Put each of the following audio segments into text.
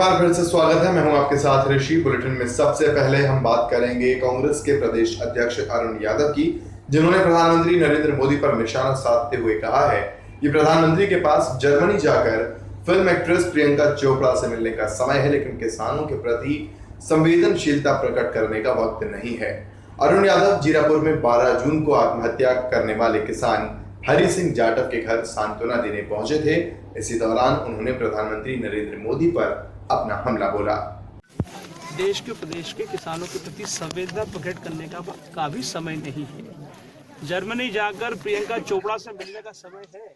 बार फिर से स्वागत है। मैं हूं आपके साथ ऋषि। बुलेटिन में सबसे पहले हम बात करेंगे कांग्रेस के प्रदेश अध्यक्ष अरुण यादव की, जिन्होंने प्रधानमंत्री नरेंद्र मोदी पर निशाना साधते हुए कहा है कि प्रधानमंत्री के पास जर्मनी जाकर फिल्म एक्ट्रेस प्रियंका चोपड़ा से मिलने का समय है, लेकिन किसानों के प्रति संवेदनशीलता प्रकट करने का वक्त नहीं है। अरुण यादव जीरापुर में 12 जून को आत्महत्या करने वाले किसान हरि सिंह जाटव के घर सांत्वना देने पहुंचे थे। इसी दौरान उन्होंने प्रधानमंत्री नरेंद्र मोदी पर अपना हमला बोला। देश के प्रदेश के किसानों के प्रति संवेदना प्रकट करने का भी समय नहीं है। जर्मनी जाकर प्रियंका चोपड़ा से मिलने का समय है,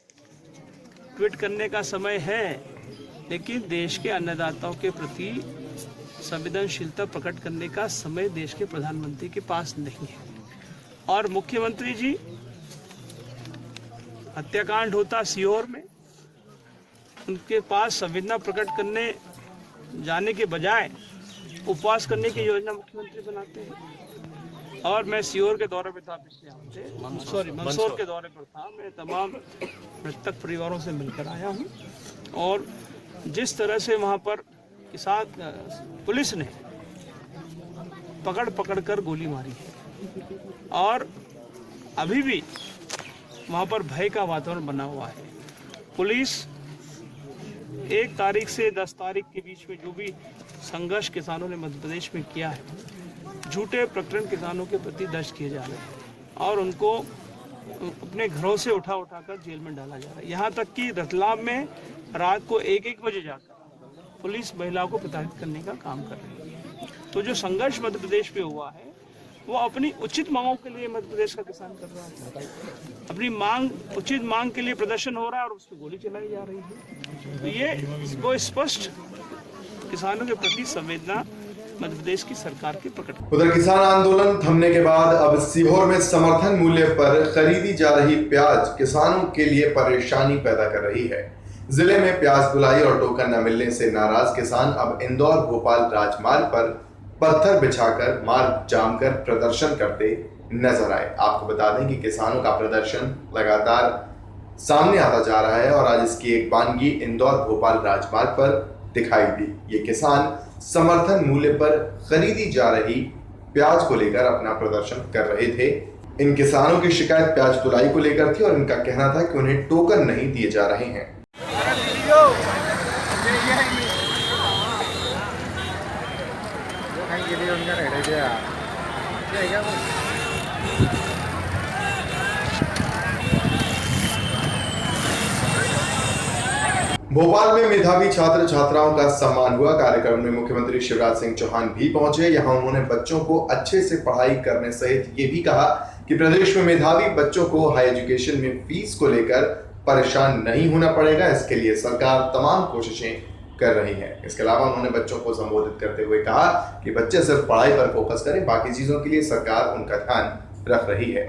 ट्वीट करने का समय है, लेकिन देश के अन्नदाताओं के प्रति संवेदनशीलता प्रकट करने का समय देश के प्रधानमंत्री के पास नहीं है। और मुख्यमंत्री जी, हत्याकांड होता सीहोर में, उनके पास संवेदना प्रकट करने जाने के बजाय उपवास करने की योजना मुख्यमंत्री बनाते हैं। और मैं सीहोर के दौरे पे था, पिछले हफ्ते मंदसौर के दौरे पर था। मैं तमाम मृतक परिवारों से मिलकर आया हूं और जिस तरह से वहां पर किसान पुलिस ने पकड़ कर गोली मारी है और अभी भी वहां पर भय का वातावरण बना हुआ है। पुलिस 1 तारीख से 10 तारीख के बीच में जो भी संघर्ष किसानों ने मध्य प्रदेश में किया है, झूठे प्रकरण किसानों के प्रति दर्ज किए जा रहे हैं और उनको अपने घरों से उठा कर जेल में डाला जा रहा है। यहाँ तक कि रतलाम में रात को 1-1 बजे जाकर पुलिस महिलाओं को प्रताड़ित करने का काम कर रही है। तो जो संघर्ष मध्य प्रदेश में हुआ है, वो अपनी उचित मांगों के लिए मध्य प्रदेश का किसान कर रहा है। अपनी उचित मांग के लिए प्रदर्शन हो रहा है और उस पर गोली चलाई जा रही है। तो ये वो स्पष्ट किसानों के प्रति संवेदना मध्य प्रदेश की सरकार की प्रकट। उधर किसान आंदोलन थमने के बाद अब सीहोर में समर्थन मूल्य पर खरीदी जा रही प्याज किसानों के लिए परेशानी पैदा कर रही है। जिले में प्याज ढुलाई और टोकन न मिलने से नाराज किसान अब इंदौर भोपाल राजमार्ग पर पत्थर बिछाकर मार्ग जाम कर प्रदर्शन करते नजर आए। आपको बता दें कि किसानों का प्रदर्शन लगातार सामने आता जा रहा है और आज इसकी एक वानगी इंदौर भोपाल राजमार्ग पर दिखाई दी। ये किसान समर्थन मूल्य पर खरीदी जा रही प्याज को लेकर अपना प्रदर्शन कर रहे थे। इन किसानों की शिकायत प्याज तुलाई को लेकर थी और इनका कहना था कि उन्हें टोकन नहीं दिए जा रहे हैं। भोपाल में मेधावी छात्र छात्राओं का सम्मान हुआ। कार्यक्रम में मुख्यमंत्री शिवराज सिंह चौहान भी पहुंचे। यहां उन्होंने बच्चों को अच्छे से पढ़ाई करने सहित ये भी कहा कि प्रदेश में मेधावी बच्चों को हाई एजुकेशन में फीस को लेकर परेशान नहीं होना पड़ेगा। इसके लिए सरकार तमाम कोशिशें कर रही है। इसके अलावा उन्होंने बच्चों को संबोधित करते हुए कहा कि बच्चे सिर्फ पढ़ाई पर फोकस करें, बाकी चीजों के लिए सरकार उनका ध्यान रख रही है।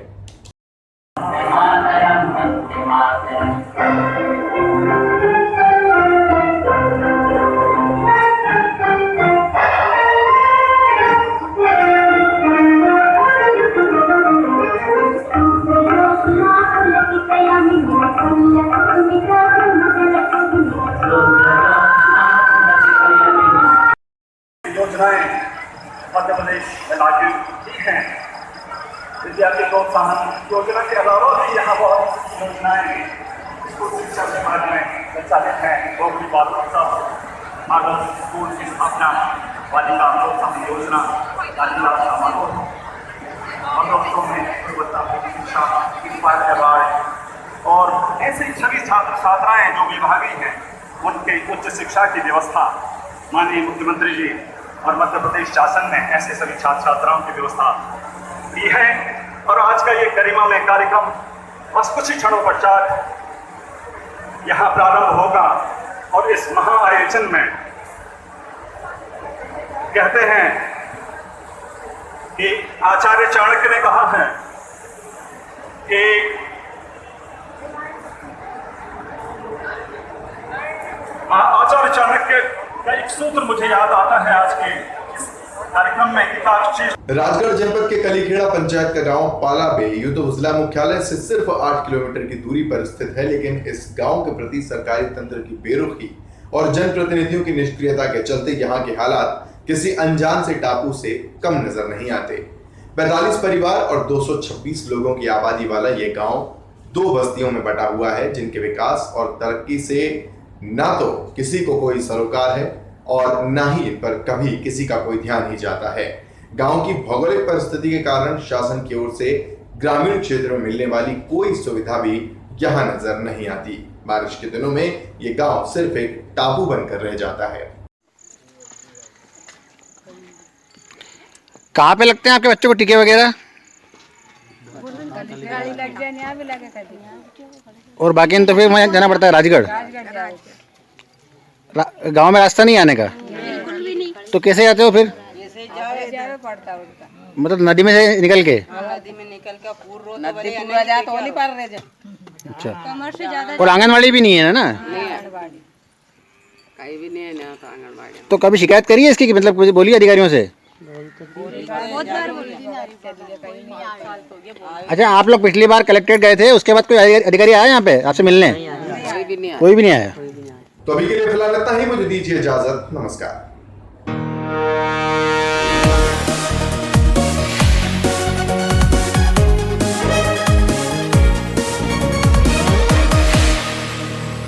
योजनाएं मध्य प्रदेश में लागू की हैं। विद्यार्थी प्रोत्साहन योजना के अलावा भी यहाँ बहुत योजनाएं स्कूल शिक्षा विभाग में संचालित हैं। गोकुल बालोत्सव, आदर्श स्कूल की स्थापना, बालिका प्रोत्साहन योजना, राजीव समारोह, मदरसों में गुणवत्तापूर्ण शिक्षा, इंस्पायर अवार्ड और ऐसे सभी छात्र छात्राएं जो विभागीय हैं, उनके उच्च शिक्षा की व्यवस्था माननीय मुख्यमंत्री जी और मध्य प्रदेश शासन ने ऐसे सभी छात्र छात्राओं की व्यवस्था की है। और आज का ये गरिमामय कार्यक्रम बस कुछ ही क्षणों पश्चात यहाँ प्रारंभ होगा और इस महा आयोजन में कहते हैं कि आचार्य चाणक्य ने कहा है कि आचार्य चाणक्य का एक सूत्र मुझे याद आता है आज के इस कार्यक्रम में। राजगढ़ जनपद के कलीखेड़ा पंचायत का गांव पालाबे यूं तो जिला मुख्यालय से सिर्फ 8 किलोमीटर की दूरी पर स्थित है, लेकिन इस गांव के प्रति सरकारी तंत्र की बेरुखी और जनप्रतिनिधियों की निष्क्रियता के चलते यहाँ के हालात किसी अनजान से टापू से कम नजर नहीं आते। 45 परिवार और 226 लोगों की आबादी वाला ये गांव 2 बस्तियों में बटा हुआ है, जिनके विकास और तरक्की से ना तो किसी को कोई सरोकार है और ना ही इन पर कभी किसी का कोई ध्यान ही जाता है। गांव की भौगोलिक परिस्थिति के कारण शासन की ओर से ग्रामीण क्षेत्रों में मिलने वाली कोई सुविधा भी यहाँ नजर नहीं आती। बारिश के दिनों में ये गांव सिर्फ एक टापू बनकर रह जाता है। कहाँ पे लगते हैं आपके बच्चों को टीके वगैरह? गाड़ी लग जाए यहाँ भी लगे कभी। और बाकी तो फिर वहाँ जाना पड़ता है राजगढ़। गांव में रास्ता नहीं आने का? बिल्कुल भी नहीं। तो कैसे जाते हो फिर? जावे पड़ता है उसका। मतलब नदी में से निकल के? नदी में निकल के नदी पूरा जा तो नहीं पार रह जा। अच्छा। कमर से ज्यादा और आंगनवाड़ी भी नहीं है ना? कहीं भी नहीं है ना तो आंगनबाड़ी। तो कभी शिकायत करी है इसकी कि मतलब कुछ बोली अधिकारियों से? बहुत बार बोली। अच्छा, आप लोग पिछली बार कलेक्ट्रेट गए थे, उसके बाद कोई अधिकारी आया यहाँ पे आपसे मिलने? कोई भी नहीं आया। तो अभी के लिए फिलहाल इतना ही, मुझे दीजिए इजाजत, नमस्कार।